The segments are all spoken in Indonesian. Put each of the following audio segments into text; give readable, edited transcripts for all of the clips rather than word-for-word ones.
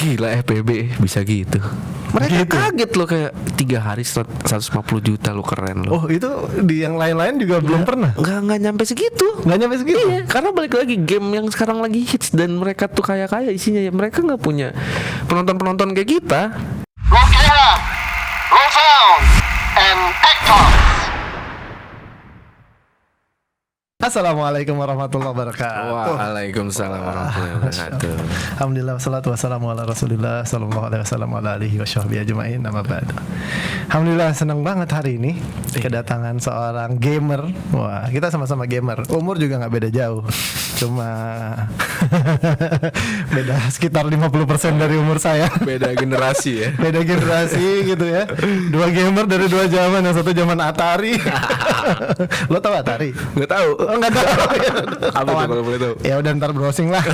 Gila FPB bisa gitu. Mereka Gitu. kaget loh kayak 3 hari 150 juta lo, keren lo. Oh itu di yang lain-lain juga belum pernah. Nggak nyampe segitu. Nggak nyampe segitu. Iya, karena balik lagi game yang sekarang lagi hits dan mereka tuh kaya-kaya isinya ya. Mereka nggak punya penonton-penonton kayak kita. Roll camera, roll sound, and action. Assalamualaikum warahmatullahi wabarakatuh. Waalaikumsalam warahmatullahi wabarakatuh. Alhamdulillah wassalatu wassalamu ala Rasulillah sallallahu alaihi wasallam ala alihi washabbihi ajmain. Amma ba'du. Alhamdulillah senang banget hari ini kedatangan seorang gamer. Wah, kita sama-sama gamer. Umur juga nggak beda jauh. Cuma beda sekitar 50% dari umur saya. Beda generasi ya. Beda generasi gitu ya. Dua gamer dari dua zaman. Yang satu zaman Atari. Lo tau Atari? Nggak tahu. Oh, nggak tahu. Apa tuh kalau boleh tahu? Ya udah ntar browsing lah.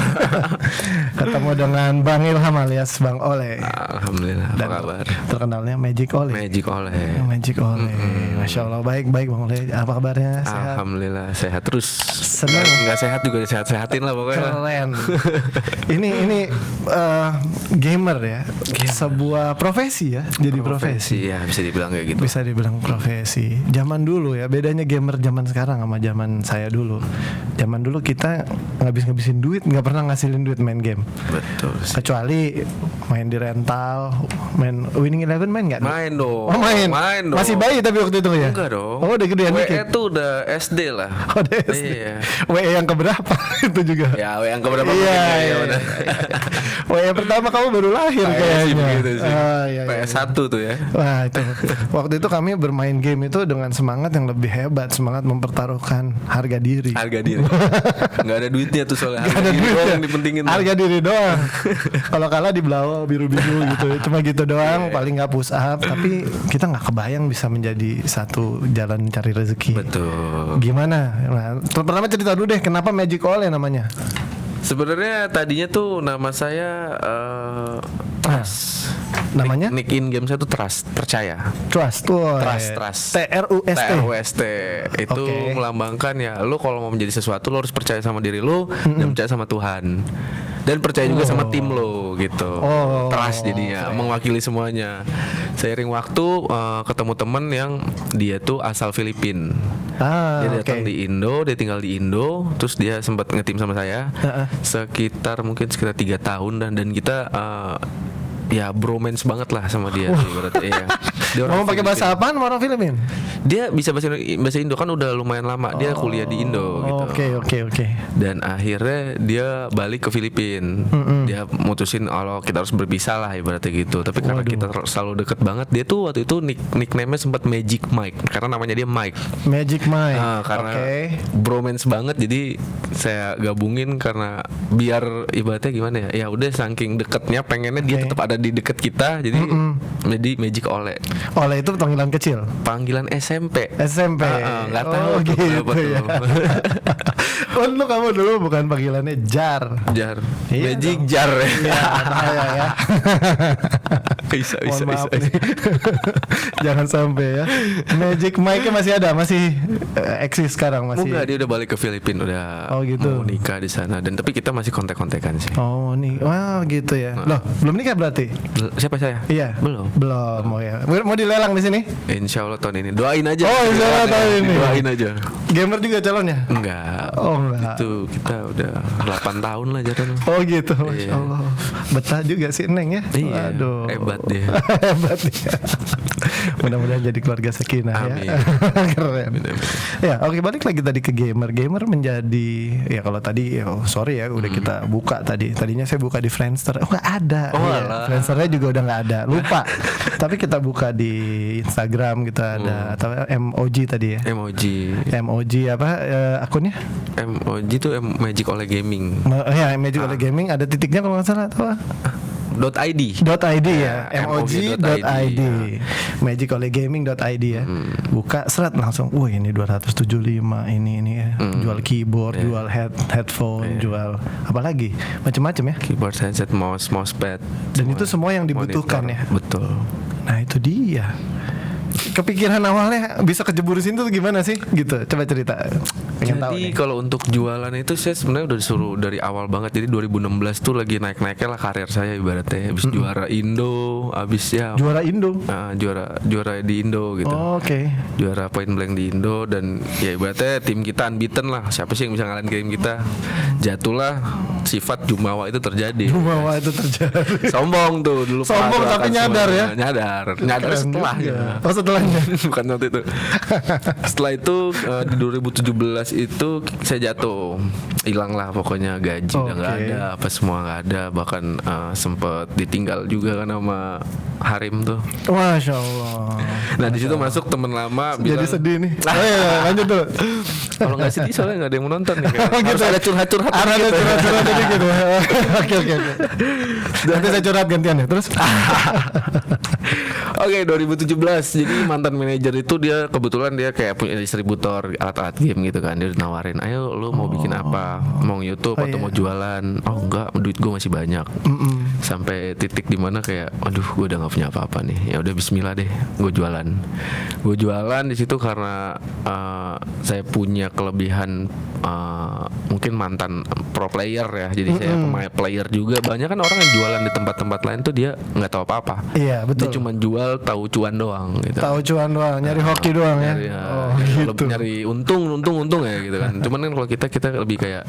Ketemu dengan Bang Ilham alias Bang Ole. Alhamdulillah. Apa kabar? Terkenalnya Magic Ole. Magic Ole. Magic Ole. Masya Allah baik Bang Ole. Apa kabarnya? Sehat? Alhamdulillah sehat terus. Senang. Nggak sehat juga sehat-sehatin lah pokoknya. Keren. ini gamer ya. Sebuah profesi ya. Jadi profesi. Ya bisa dibilang kayak gitu. Bisa dibilang profesi. Zaman dulu ya, bedanya gamer zaman sekarang sama zaman saya dulu. Zaman dulu kita ngabisin duit, nggak pernah ngasilin duit main game. Betul sih. Kecuali main di rental, main Winning Eleven main nggak? Main dong. Oh main dong. Masih bayi tapi waktu itu ya? Enggak dong. Oh udah gedean WE dikit. tuh udah SD lah. Oh udah SD. Iya. WE yang keberapa itu juga? Ya WE yang keberapa? Iya, ya, iya, udah. WE pertama kamu baru lahir Sih kayaknya. begitu sih. Oh, iya, iya. PS1 tuh ya. Wah itu waktu itu kami bermain game itu dengan semangat yang lebih hebat, semangat mempertaruhkan harga diri. Harga diri. Nggak ada duitnya tuh soalnya. Gak Harga ada diri duit doang ya. yang dipentingin. Harga diri doang. Kalau kalah di belawang biru-biru gitu, cuma gitu doang. Paling nggak push up. Tapi kita nggak kebayang bisa menjadi satu jalan cari rezeki. Betul. Gimana? Nah, pertama cerita dulu deh, kenapa Magic Ole namanya? Sebenarnya tadinya tuh nama saya Trust. Namanya? Nick in game saya tuh Trust, percaya. Trust. Woy. Trust. TRUST. TRUST itu Oke. melambangkan ya lu kalau mau menjadi sesuatu lu harus percaya sama diri lu dan percaya sama Tuhan dan percaya juga sama tim lo gitu. Oh. Trust jadinya mewakili semuanya. Seiring waktu ketemu temen yang dia tuh asal Filipina. Dia datang oke. di Indo, dia tinggal di Indo, terus dia sempat ngetim sama saya sekitar 3 tahun dan kita ya bromance banget lah sama dia sih berarti. Iya. Dia orang Mau pakai bahasa Filipina. apaan orang Filipin? Dia bisa bahasa Indo kan udah lumayan lama. Dia kuliah di Indo gitu. Oke. Dan akhirnya dia balik ke Filipina. Dia mutusin kalau kita harus berpisah lah ibaratnya gitu. Tapi karena kita selalu deket banget, dia tuh waktu itu nickname-nya sempat Magic Mike karena namanya dia Mike. Magic Mike. Karena Oke. bromance banget, jadi saya gabungin karena biar ibaratnya gimana ya? Ya udah saking deketnya, pengennya dia tetap ada di deket kita, jadi Magic Ole. Ole itu panggilan kecil. Panggilan SMP. SMP. Nggak tahu tuh gitu kenapa ya. tuh. Lu kamu dulu bukan panggilannya Jar. Jar. Iya Magic dong. Jar. Iya, bahaya ya. Bisa. Mohon maaf nih. Jangan sampai ya. Magic Mike masih ada, masih eksis sekarang masih. Enggak, dia udah balik ke Filipina, udah Oh, gitu. mau nikah di sana. Dan tapi kita masih kontak-kontakan sih. Oh nih, wah gitu ya. Loh, belum nikah berarti? Siapa saya? Iya. Belum. Oh ya. Mau dilelang di sini? Insya Allah tahun ini. Doain aja. Oh, insya Allah tahun ini. Doain aja. Gamer juga calonnya? Enggak. Oh, enggak. Itu kita udah 8 tahun lah jatuhnya. Oh gitu, Masya Iya. Allah. Betah juga sih Neng ya. Iya, Waduh. hebat dia. Hebat dia. Mudah-mudahan jadi keluarga sakinah Amin. ya. Keren. Amin. Ya, oke, balik lagi tadi ke gamer. Gamer menjadi ya kalau tadi sorry ya udah kita buka tadi. Tadinya saya buka di Friendster. Oh, nggak ada. Oh, Iya, alah. Friendsternya juga udah nggak ada. Lupa. Tapi kita buka di Instagram kita ada atau MOG tadi ya. MOG apa akunnya? MOG tuh Magic Ole Gaming. Ya, Magic Ole Gaming ada titiknya kalau nggak salah atau .id. .id ya, MOG.id. MOG.id, magicolegaming.id ya. Buka seret langsung, wah ini 275 ini ya. Jual keyboard, jual headphone, jual apa lagi? Macam-macam ya. Keyboard, headset, mousepad. Dan itu semua yang dibutuhkan ya. Betul. Nah, itu dia. Kepikiran awalnya bisa kejebur di sini tuh gimana sih? Gitu. Coba cerita. Pengen tahu Jadi nih. kalau untuk jualan itu saya sebenarnya udah disuruh dari awal banget. Jadi 2016 tuh lagi naik-naiknya lah karir saya ibaratnya. Habis juara Indo, habis ya Juara Indo. juara di Indo gitu. Oh, oke. Juara point blank di Indo dan ya ibaratnya tim kita unbeaten lah. Siapa sih yang bisa ngalahin game kita? Jatuhlah sifat jumawa itu terjadi. Jumawa itu terjadi. Sombong tuh dulu. Sombong peraturan tapi nyadar ya? Nyadar Keren setelahnya. juga. Oh, setelahnya. Bukan waktu itu. Setelah itu di 2017 itu saya jatuh, hilang lah pokoknya gaji udah nggak Oke. ada, apa semua nggak ada, bahkan sempet ditinggal juga kan sama Harim tuh. Masya Allah. Nah di situ masuk temen lama bilang, Jadi sedih nih. Oh iya, lanjut tuh. kalau nggak sedih soalnya nggak ada yang menonton nih. Kayak. Oh, Harus gitu. ada curhat-curhat. Ada dikit. curhat-curhat dikit ya. Oke. Nanti saya curhat gantian ya. Terus Oke 2017. Jadi mantan manajer itu dia kebetulan dia kayak punya distributor alat-alat game gitu kan. Dia nawarin, ayo lu mau bikin apa? Mau YouTube Oh, atau iya. mau jualan? Oh enggak, duit gue masih banyak. Sampai titik dimana kayak, aduh gue udah nggak punya apa-apa nih. Ya udah Bismillah deh, gue jualan. Gue jualan di situ karena saya punya kelebihan mungkin mantan pro player ya. Jadi saya pemain player juga. Banyak kan orang yang jualan di tempat-tempat lain tuh dia nggak tahu apa-apa. iya Dia betul. cuma jual tahu cuan doang gitu. Tahu cuan doang, nyari hoki doang ya. Nyari, Oh nyari- gitu. nyari untung ya gitu kan. Cuman kan kalau kita lebih kayak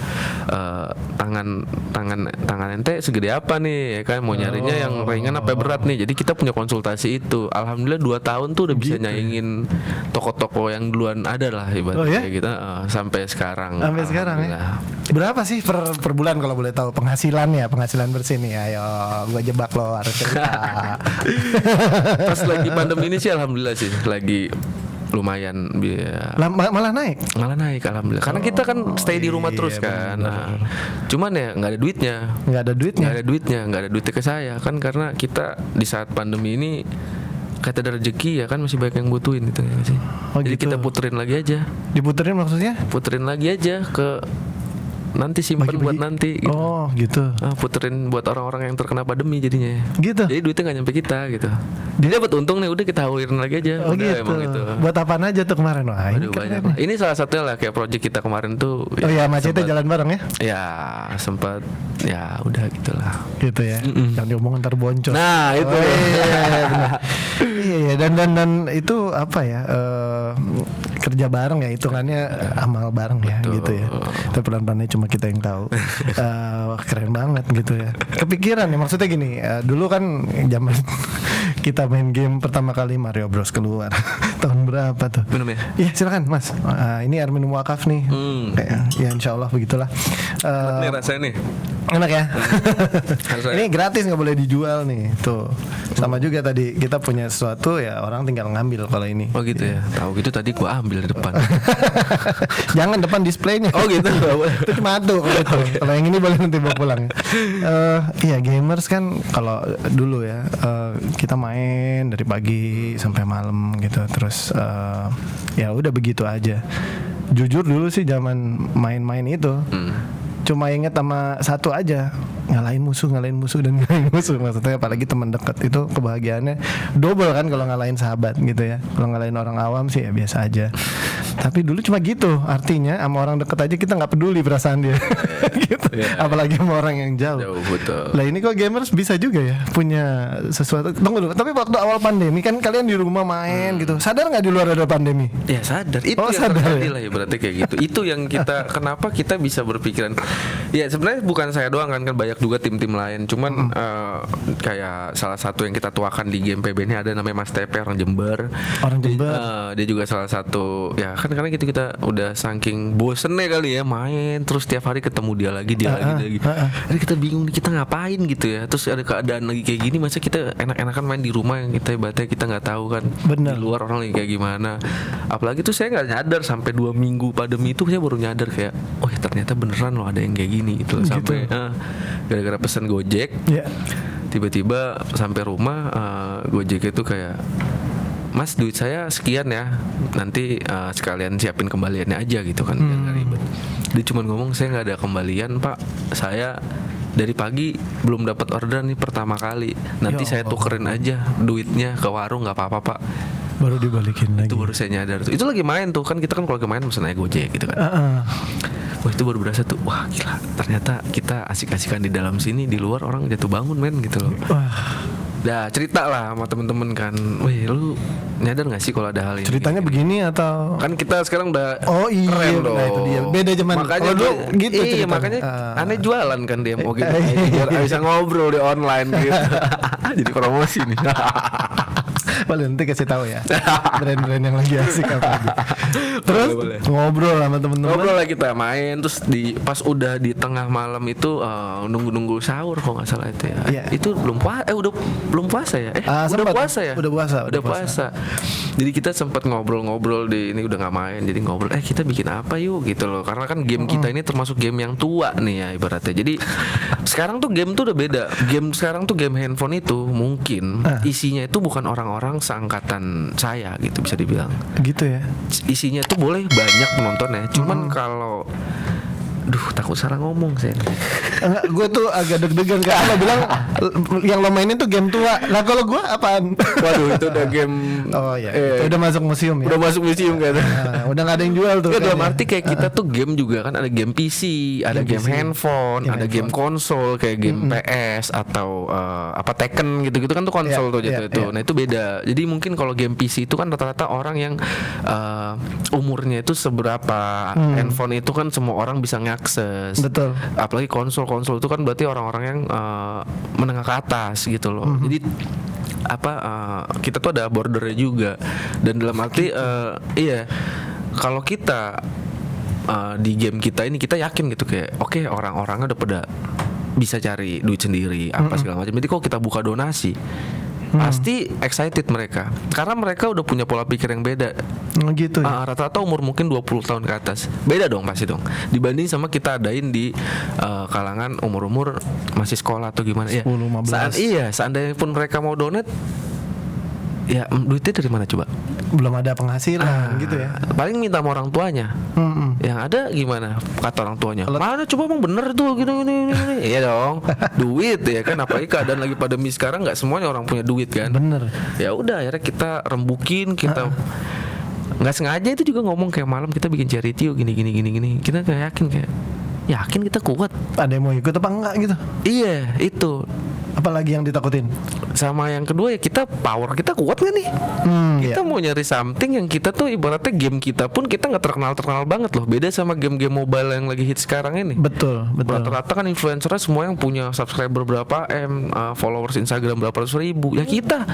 tangan ente segede apa nih ya kan, mau nyarinya yang ringan apa berat nih. Jadi kita punya konsultasi itu. Alhamdulillah 2 tahun tuh udah bisa nyaingin toko-toko yang duluan ada lah ibaratnya Oh, ya? kayak gitu sampai sekarang. Sampai sekarang ya. Alhamdulillah. Berapa sih per bulan kalau boleh tahu penghasilannya, penghasilan bersih nih? Ayo, gua jebak lo harus cerita. Pas lagi pandemi ini sih alhamdulillah sih lagi lumayan ya. Malah naik. Malah naik alhamdulillah karena kita kan stay di rumah iya, terus kan. Nah, cuman ya nggak ada duitnya, Nggak ada duitnya. nggak ada duitnya ke saya kan, karena kita di saat pandemi ini kata ada rezeki ya kan, masih banyak yang butuhin gitu ya sih. Oh, Jadi gitu. kita puterin lagi aja ke nanti simpan buat nanti gitu. Oh gitu. Puterin buat orang-orang yang terkena pandemi jadinya. Gitu. Jadi duitnya nggak nyampe kita gitu. Dia dapat untung nih, udah kita haurin lagi aja. Oh Udah, gitu. emang gitu. Buat apaan aja tuh kemarin? Wah, ini Aduh, banyak keren. lah. Ini salah satunya lah kayak project kita kemarin tuh. Oh iya, macetnya sempat- jalan bareng ya? Ya sempat ya udah gitulah. Gitu ya. Jangan diomongin ntar boncos. Nah itu. Oh, iya, benar. Iya dan itu apa ya? Kerja bareng ya, hitungannya amal bareng ya gitu ya. Tapi pelan-pelannya cuma kita yang tahu. Keren banget gitu ya. Kepikiran ya, maksudnya gini. Dulu kan zaman kita main game pertama kali Mario Bros keluar tahun berapa tuh? Minum ya? Iya silakan Mas. Ini air minum wakaf nih. Ya insya Allah begitulah. Nih rasanya nih. Enak ya. Harus Ini gratis, nggak boleh dijual nih. Tuh. Sama juga tadi kita punya sesuatu ya, orang tinggal ngambil kalau ini. Oh gitu ya. Tahu gitu tadi gua ambil di depan. Jangan depan displaynya. Oh gitu. Itu cuma satu kalau itu. Kalau yang ini boleh nanti bawa pulang. Iya gamers kan kalau dulu ya kita main dari pagi sampai malam gitu. Terus ya udah begitu aja. Jujur dulu sih zaman main-main itu cuma inget sama satu aja, ngalahin musuh dan ngalahin musuh. Maksudnya apalagi teman dekat itu kebahagiaannya double kan kalau ngalahin sahabat gitu ya. Kalau ngalahin orang awam sih ya biasa aja. Tapi dulu cuma gitu, artinya sama orang deket aja kita nggak peduli perasaan dia. Gitu. Apalagi sama orang yang jauh. Jauh betul. Lah ini kok gamers bisa juga ya punya sesuatu. Tunggu dulu. Tapi waktu awal pandemi kan kalian di rumah main gitu. Sadar nggak di luar ada pandemi? Ya sadar. Itu Oh, yang sadar terjadi ya? lah ya berarti kayak gitu. Itu yang kita kenapa kita bisa berpikiran. Ya sebenarnya bukan saya doang kan banyak juga tim-tim lain. Cuman kayak salah satu yang kita tuakan di game PB ini ada namanya Mas Tepe, orang Jember. Orang Jember. Dia juga salah satu ya kan karena gitu kita udah saking bosennya kali ya main terus tiap hari ketemu dia lagi lagi. Jadi kita bingung nih kita ngapain gitu ya. Terus ada keadaan lagi kayak gini, masa kita enak-enakan main di rumah yang kita ibaratnya kita nggak tahu kan. Bener. Di luar orang lagi kayak gimana. Apalagi tuh saya nggak nyadar sampai 2 minggu pandemi itu saya baru nyadar kayak oh ya ternyata beneran loh ada yang kayak gini gitu loh. Sampai gara-gara pesan Gojek. Ya. Tiba-tiba sampai rumah Gojek itu kayak Mas duit saya sekian ya, nanti sekalian siapin kembaliannya aja gitu kan biar nggak ribet. Dia cuma ngomong saya nggak ada kembalian Pak, saya dari pagi belum dapat orderan nih pertama kali, nanti Ya saya tukerin aja duitnya ke warung nggak apa-apa Pak. Baru dibalikin lagi. Itu baru saya nyadar tuh. Itu lagi main tuh kan, kita kan kalau lagi main mesen naik Gojek gitu kan. Wah itu baru berasa tuh, wah gila, ternyata kita asik-asikan di dalam sini, di luar orang jatuh bangun men gitu loh. Dah cerita lah sama temen-temen kan, wih lu nyadar nggak sih kalau ada hal ini? Ceritanya begini atau? Kan kita sekarang udah Oh iya, keren dong. nah itu dia. Beda zaman. Makanya Kalau dulu gitu iya ceritanya. makanya aneh jualan kan dia mau gitu, biar bisa ngobrol di online gitu. Jadi promosi nih. Paling nanti kasih tahu ya brand-brand yang lagi asik apa gitu. Terus Boleh. ngobrol sama temen-temen. Ngobrol lah kita main, terus pas udah di tengah malam itu nunggu sahur kalau nggak salah itu ya. Iya. Itu udah belum puasa ya? Udah sempat. puasa ya? Udah Udah puasa. Jadi kita sempat ngobrol-ngobrol di ini, udah nggak main. Jadi ngobrol, kita bikin apa yuk gitu loh. Karena kan game kita ini termasuk game yang tua nih ya ibaratnya. Jadi sekarang tuh game tuh udah beda. Game sekarang tuh game handphone itu mungkin isinya itu bukan orang-orang seangkatan saya gitu bisa dibilang. Gitu ya. Isinya tuh boleh banyak penontonnya. Cuman kalau takut salah ngomong saya. Enggak, gue tuh agak deg-degan karena lo bilang yang lo mainin tuh game tua. Nah kalau gue apaan? Waduh itu udah game. Oh iya, itu udah masuk museum ya. Udah masuk museum kan. Udah nggak ada yang jual tuh. Ya dalam kayaknya. arti kayak kita tuh game juga kan ada game PC, ada game handphone, ada game konsol kayak game PS atau Tekken gitu-gitu kan tuh konsol tuh jatuh itu. Nah itu beda. Jadi mungkin kalau game PC itu kan rata-rata orang yang umurnya itu seberapa, handphone itu kan semua orang bisa akses. Betul. Apalagi konsol itu kan berarti orang-orang yang menengah ke atas gitu loh. Jadi kita tuh ada bordernya juga. Dan dalam arti iya kalau kita di game kita ini kita yakin gitu kayak oke, orang-orangnya udah pada bisa cari duit sendiri apa segala macam. Jadi kalau kita buka donasi pasti excited mereka karena mereka udah punya pola pikir yang beda. Gitu ya. Rata-rata umur mungkin 20 tahun ke atas. Beda dong pasti dong. Dibanding sama kita adain di kalangan umur-umur masih sekolah atau gimana ya. 10, 15. Seandainya pun mereka mau donate ya duitnya dari mana coba? Belum ada penghasilan gitu ya. Paling minta sama orang tuanya. Yang ada gimana kata orang tuanya? Mana coba emang bener tuh gini. Iya dong. Duit ya kan, apalagi keadaan lagi pandemi sekarang nggak semuanya orang punya duit kan. Bener. Ya udah akhirnya kita rembukin, kita nggak sengaja itu juga ngomong kayak malam kita bikin charity yuk gini. Kita kayak yakin kita kuat. Ada yang mau ikut apa enggak gitu? Iya itu. Apalagi yang ditakutin? Sama yang kedua ya power kita kuat gak nih? Kita mau nyari something yang kita tuh ibaratnya game kita pun kita nggak terkenal banget loh. Beda sama game-game mobile yang lagi hit sekarang ini. Betul. Rata-rata kan influencernya semua yang punya subscriber berapa followers Instagram berapa ratus ribu. Ya kita.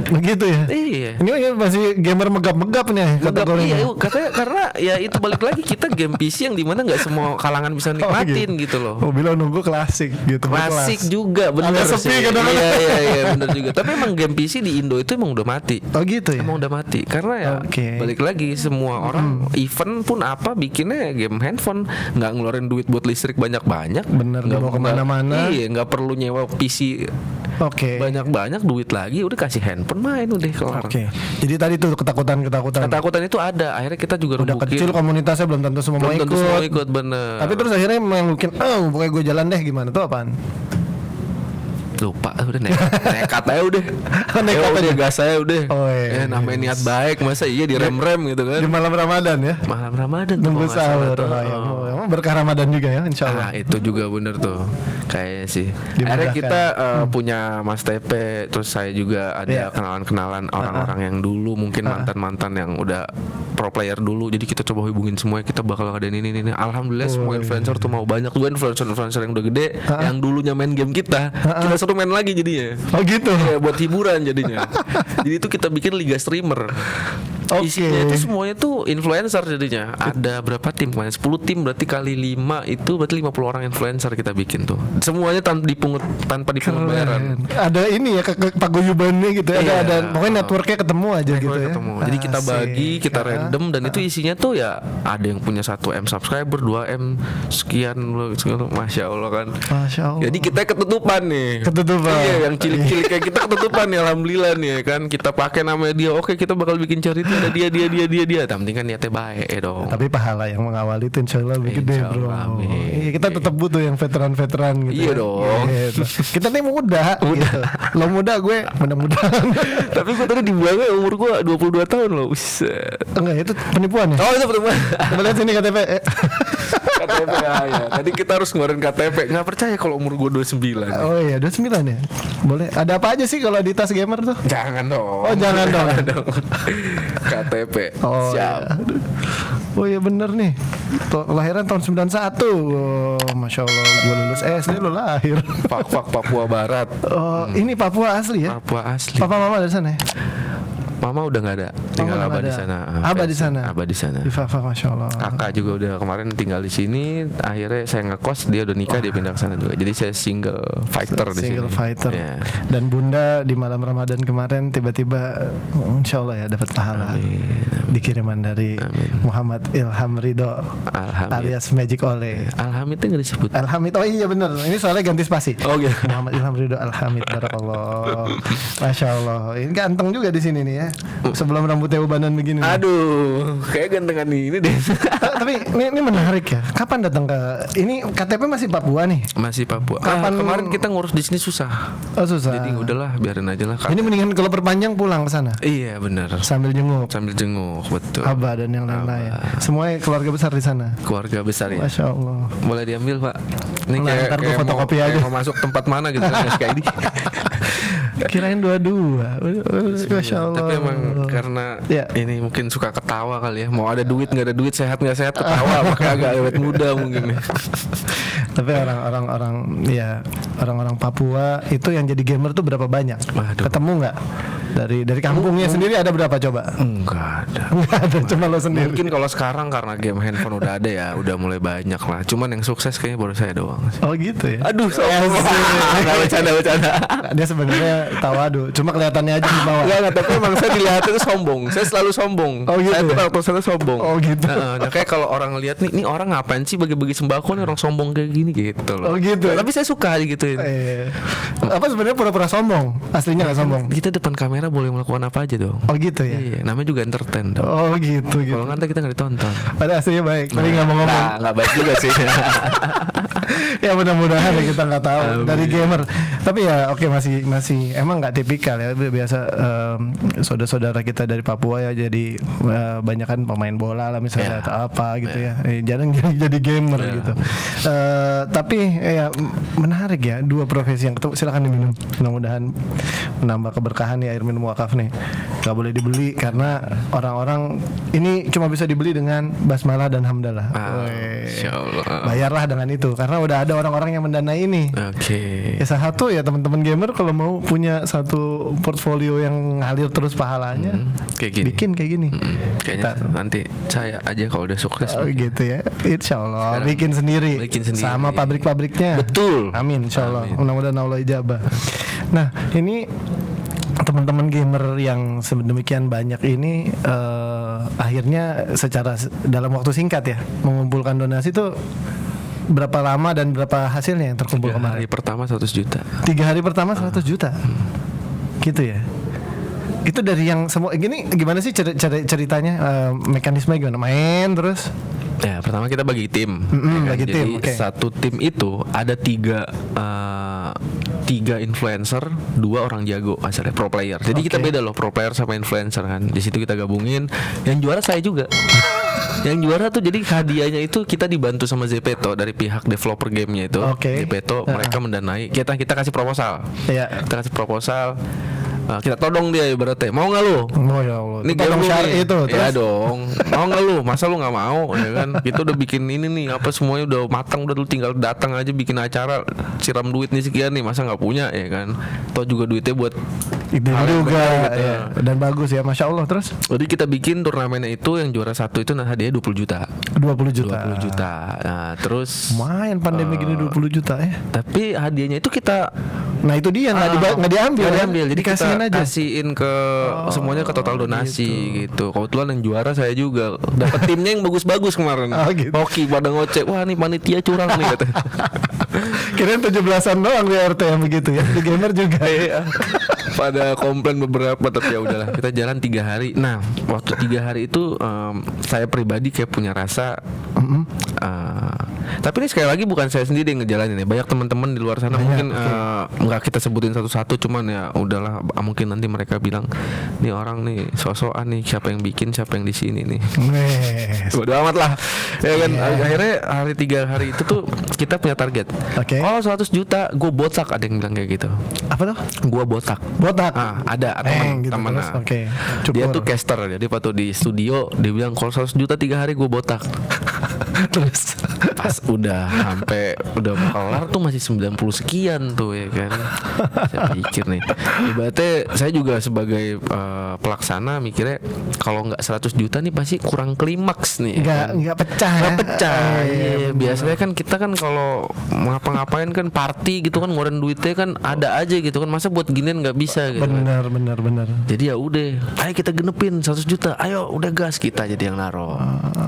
Begitu ya. Iya. Ini masih gamer megap-megap nih kategorinya. Iya, katanya karena ya itu balik lagi kita game PC yang dimana nggak semua kalangan bisa nikmatin gitu loh. Oh bilang nunggu klasik gitu. Klasik juga bener Agak sih. sepi kadang-kadang. Iya bener juga. Tapi emang game PC di Indo itu emang udah mati. Oh gitu ya. Emang udah mati karena ya balik lagi semua orang event pun bikinnya game handphone, nggak ngeluarin duit buat listrik banyak-banyak. Bener, nggak mau kemana-mana. Iya nggak perlu nyewa PC. Banyak-banyak duit lagi udah kasih handphone main udah kelar. Jadi tadi tuh ketakutan itu ada. Akhirnya kita juga udah rembukin. kecil komunitasnya belum tentu semua mau ikut. Bener. Tapi terus akhirnya mungkin pokoknya gue jalan deh gimana tuh apaan? Lupa udah nekat aja udah. Nekat aja gas saya udah. Namanya niat yes. baik masa iya direm-rem gitu kan. Di malam Ramadan ya. Malam Ramadan nunggu sahur. Emang berkah Ramadan juga ya insyaallah. Itu juga bener tuh. Kayaknya sih. Akhirnya kita punya Mas TP, terus saya juga ada kenalan-kenalan orang-orang yang dulu mungkin mantan-mantan yang udah pro player dulu. Jadi kita coba hubungin semuanya, kita bakal ada ini. Alhamdulillah semua influencer tuh mau, banyak juga influencer yang udah gede yang dulunya main game kita suruh main lagi jadinya. Oh gitu. Ya, buat hiburan jadinya. Jadi itu kita bikin liga streamer. Isinya itu semuanya tuh influencer jadinya. Ada berapa tim kemarin? 10 tim berarti kali 5 itu berarti 50 orang influencer kita bikin tuh. Semuanya tanpa dipungut bayaran. Ada ini ya paguyubannya gitu. Ada pokoknya networknya ketemu aja gitu ya. Jadi kita bagi, kita random dan itu isinya tuh ya ada yang punya 1M subscriber, 2M sekian loh. Masya Allah kan. Masya Allah. Jadi kita ketutupan nih. Iya, yang cilik-cilik kayak kita ketutupan nih alhamdulillah nih kan. Kita pakai namanya dia. Oke, kita bakal bikin charity ada dia. Yang penting kan niatnya baik ya dong. Tapi pahala yang mengawali itu insya Allah lebih gede, Insya bro. Allah, amin. Iya, kita tetap butuh yang veteran-veteran gitu. Iya ya. dong. Gitu. Kita nih muda. Gitu. Lo muda, gue mudah-mudahan. Tapi gue tadi dibilangnya umur gue 22 tahun loh. Buset. Enggak, itu penipuan ya. Oh itu pertemuan. Coba lihat sini KTP. KTP ya. Tadi kita harus ngeluarin KTP. Nggak percaya kalau umur gue 29. Oh iya, 29 ya. Boleh. Ada apa aja sih kalau di tas gamer tuh? Jangan dong. Oh, jangan dong. KTP. Oh, Siap. iya. Oh iya bener nih. Kelahiran tahun 91. Oh, Masya Allah, gue lulus SD lo lahir. Fak Papua Barat. Oh, ini Papua asli ya? Papua asli. Papa mama dari sana ya? Mama udah nggak ada. Tinggal Mama abah nggak di ada. sana. Abah di sana. Abah di sana. Di Fafa, Masya Allah. Kakak juga udah kemarin tinggal di sini. Akhirnya saya ngekos, dia udah nikah, dia pindah ke sana juga. Jadi saya single fighter di sini. Single fighter. Ya. Dan bunda di malam Ramadan kemarin tiba-tiba Insya Allah ya dapat pahala. Dikiriman dari Muhammad Ilham Ridho Alhamdulillah. alias Magic Ole. Alhamdulillah nggak disebut. Alhamid, oh iya bener. Ini soalnya ganti spasi. Oh gitu. Muhammad Ilham Ridho Alhamid, barakallah. Masya Allah. Ini ganteng juga di sini nih ya. Sebelum rambutnya ubanan begini. nih. Aduh, kayak gantengan ini deh. Tapi ini menarik ya. Kapan datang ke ini KTP masih Papua nih? Masih Papua. Kapan- Kemarin kita ngurus di sini susah. Oh susah. Jadi udahlah, biarin aja lah. Ini mendingan kalau perpanjang pulang ke sana Iya benar. sambil jenguk Sambil jenguk, betul. Abah dan yang lain-lain. Semuanya keluarga besar di sana. Keluarga besar ya. Masya Allah. Boleh diambil Pak. Ini Nah, ntar gua fotokopi aja. kayak mau masuk tempat mana gitu kan kayak ini. Kirain dua-dua. Masya Allah. Tapi emang karena Ya. ini mungkin suka ketawa kali ya. Mau ada duit nggak ada duit, sehat nggak sehat ketawa. Makanya agak awet muda mungkin ya. Tapi orang-orang Papua itu yang jadi gamer tuh berapa banyak? Waduh. Ketemu nggak? Dari kampungnya sendiri ada berapa coba? Enggak ada. Nggak ada, cuma lo sendiri. Mungkin kalau sekarang karena game handphone udah ada ya, udah mulai banyak lah. Cuman yang sukses kayaknya baru saya doang. Oh gitu ya. Aduh, nggak bercanda. Dia sebenarnya tawadu, cuma kelihatannya aja di bawah. Enggak, tapi emang saya dilihat itu sombong. Saya selalu sombong. Oh, gitu Saya tuh ya? karakter saya sombong. Oh, gitu. Nah, kayak kalau orang ngelihat nih orang ngapain sih bagi-bagi sembako nih, orang sombong kayak gini gitu loh. Oh, gitu. Tapi saya suka aja gituin. Apa sebenarnya pura-pura sombong? Aslinya nggak sombong. Kita depan kamera boleh melakukan apa aja dong. Oh gitu ya. Iya, namanya juga entertain dong. Oh gitu gitu. Kalau nggak kita nggak ditonton. Pada aslinya baik. Tapi nggak mau ngomong. Nah, nggak baik juga sih. Ya mudah-mudahan ya, kita nggak tahu dari gamer. Tapi ya oke, masih emang nggak tipikal ya. Biasa saudara-saudara kita dari Papua ya jadi banyak kan pemain bola lah misalnya Ya. atau apa gitu ya. Jarang jadi gamer gitu. Tapi ya menarik ya, dua profesi yang ketemu. Silakan diminum. Mudah-mudahan menambah keberkahan ya air minum wakaf nih. Gak boleh dibeli karena orang-orang ini cuma bisa dibeli dengan basmalah dan hamdalah. Weh. Insya Allah. Bayarlah dengan itu karena udah ada orang-orang yang mendanai ini. Oke. Ya salah satu ya teman-teman gamer kalau mau punya satu portfolio yang ngalir terus pahalanya, Kayak gini. bikin kayak gini. Kayaknya nanti saya aja kalau udah sukses. Oh gitu ya. Insya Allah Sekarang bikin sendiri. bikin sendiri. Sama pabrik-pabriknya. Betul. Amin insya Allah. Amin. Mudah-mudahan Allah ijabah. Nah ini teman-teman gamer yang sedemikian banyak ini akhirnya secara dalam waktu singkat ya mengumpulkan donasi itu berapa lama dan berapa hasilnya yang terkumpul 3 kemarin? hari pertama 100 juta. 3 hari pertama 100 juta. Gitu ya. Itu dari yang semua gini gimana sih ceritanya, mekanisme gimana? Main terus Ya pertama kita bagi tim. bagi Jadi tim, oke. satu tim itu ada tiga influencer, 2 orang jago asalnya pro player. Jadi kita Oke. beda loh pro player sama influencer kan. Di situ kita gabungin. Yang juara saya juga. Yang juara tuh jadi hadiahnya itu kita dibantu sama Zepeto dari pihak developer gamenya itu. Oke. Zepeto mereka mendanai. Kita kasih proposal. ya. Kita kasih proposal. Kita todong dia ibaratnya. Mau nggak lu? Oh ya Allah. Ini Tolong game lu syari nih. itu Ya terus. dong. Mau nggak lu? Masa lu nggak mau ya kan? Kita udah bikin ini nih apa semuanya udah matang, udah lu tinggal datang aja bikin acara, siram duit nih sekian nih, masa nggak punya ya kan? Toh juga duitnya buat Itu hal yang juga benar gitu. ya. Dan bagus ya, Masya Allah. Terus Jadi kita bikin turnamennya itu yang juara 1 itu hadiahnya 20 juta. 20 juta. 20 juta. Nah, terus Lumayan pandemi gini 20 juta ya. tapi hadiahnya itu kita Nah itu dia nggak diambil. nggak kan? diambil. Jadi kita Dikasihin aja. kasihin ke semuanya ke total donasi gitu. Kebetulan yang juara saya juga dapat timnya yang bagus-bagus kemarin. Oh, gitu. Hoki pada ngoceh, wah nih panitia curang nih katanya. Kirain 17-an doang di RT yang begitu ya. Di gamer juga ya. pada komplain beberapa, tapi ya udahlah, kita jalan 3 hari. Nah, waktu 3 hari itu saya pribadi kayak punya rasa tapi ini sekali lagi bukan saya sendiri yang ngejalanin ya. Banyak teman-teman di luar sana mungkin nggak kita sebutin satu-satu, cuman ya udahlah, mungkin nanti mereka bilang nih orang nih sosokan nih, siapa yang bikin, siapa yang di sini nih. Bodo amat lah. Ya kan, akhirnya hari 3 hari itu tuh kita punya target. Oke. Oh 100 juta, gue botak, ada yang bilang kayak gitu. Apa tuh? Gue botak. Botak. Ada teman gitu, teman. terus, oke. Dia Cukur. tuh caster, jadi waktu di studio dia bilang kalau 100 juta 3 hari gue botak. Terus Pas udah sampai udah kelar tuh masih 90 sekian tuh ya kan. Saya pikir nih, ibaratnya saya juga sebagai pelaksana mikirnya kalau nggak 100 juta nih pasti kurang klimaks nih. nggak pecah. Nggak pecah. Iya, Iya, biasanya kan kita kan kalau ngapa-ngapain kan party gitu kan ngeluarin duitnya kan ada aja gitu kan, masa buat ginian nggak bisa gitu kan. Benar. Jadi ya udah, ayo kita genepin 100 juta. Ayo udah gas, kita jadi yang naro.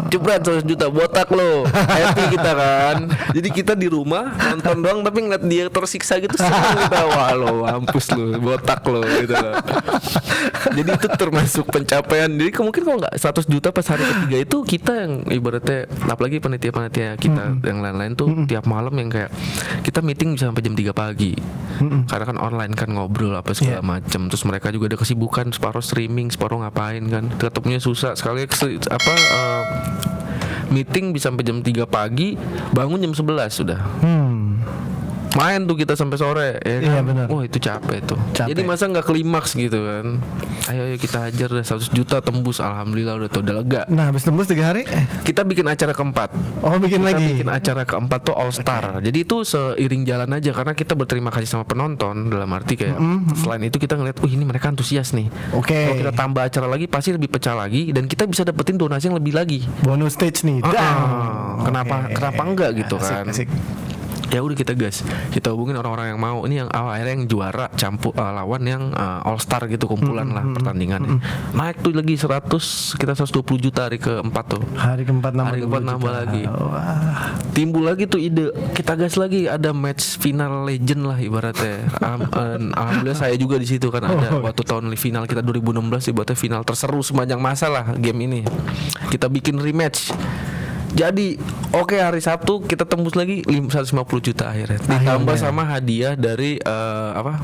Jebret 100 juta, botak lo. Happy kita kan. Jadi kita di rumah nonton doang tapi ngeliat dia tersiksa gitu seneng kita. Wah lo, mampus lo, botak lo gitu loh. Jadi itu termasuk pencapaian. Jadi mungkin kalau nggak 100 juta pas hari ketiga itu kita yang ibaratnya, apalagi panitia-panitia kita yang lain-lain tuh tiap malam yang kayak kita meeting bisa sampai jam 3 pagi. Karena kan online kan, ngobrol apa segala macam. Terus mereka juga ada kesibukan, separuh streaming, separuh ngapain kan. Ketemunya susah sekali meeting bisa sampai jam 3 pagi, bangun jam 11 sudah. Main tuh kita sampai sore ya kan? Iya, benar. Wah itu capek tuh. Capek. Jadi masa nggak klimaks gitu kan. Ayo kita hajar deh 100 juta tembus, alhamdulillah udah lega. Nah, habis tembus 3 hari Kita bikin acara keempat. oh bikin Kita lagi. bikin acara keempat tuh All Star. Jadi itu seiring jalan aja, karena kita berterima kasih sama penonton. Dalam arti kayak selain itu kita ngeliat, ini mereka antusias nih. Oke. Kalau kita tambah acara lagi pasti lebih pecah lagi, dan kita bisa dapetin donasi yang lebih lagi. Bonus stage nih. Kenapa enggak gitu Asik, kan? asik. Ya udah kita gas, kita hubungin orang-orang yang mau. Ini yang akhirnya yang juara campur lawan yang All Star gitu, kumpulan lah pertandingan. Naik tuh lagi 100, kita 120 juta hari keempat tuh. Hari keempat nambah lagi. Wah. Timbul lagi tuh ide, kita gas lagi, ada match final legend lah ibaratnya. Alhamdulillah saya juga di situ kan ada waktu tahun final kita 2016, ibaratnya final terseru sepanjang masa lah game ini. Kita bikin rematch. Jadi oke, hari Sabtu kita tembus lagi 150 juta akhirnya. Ditambah sama hadiah dari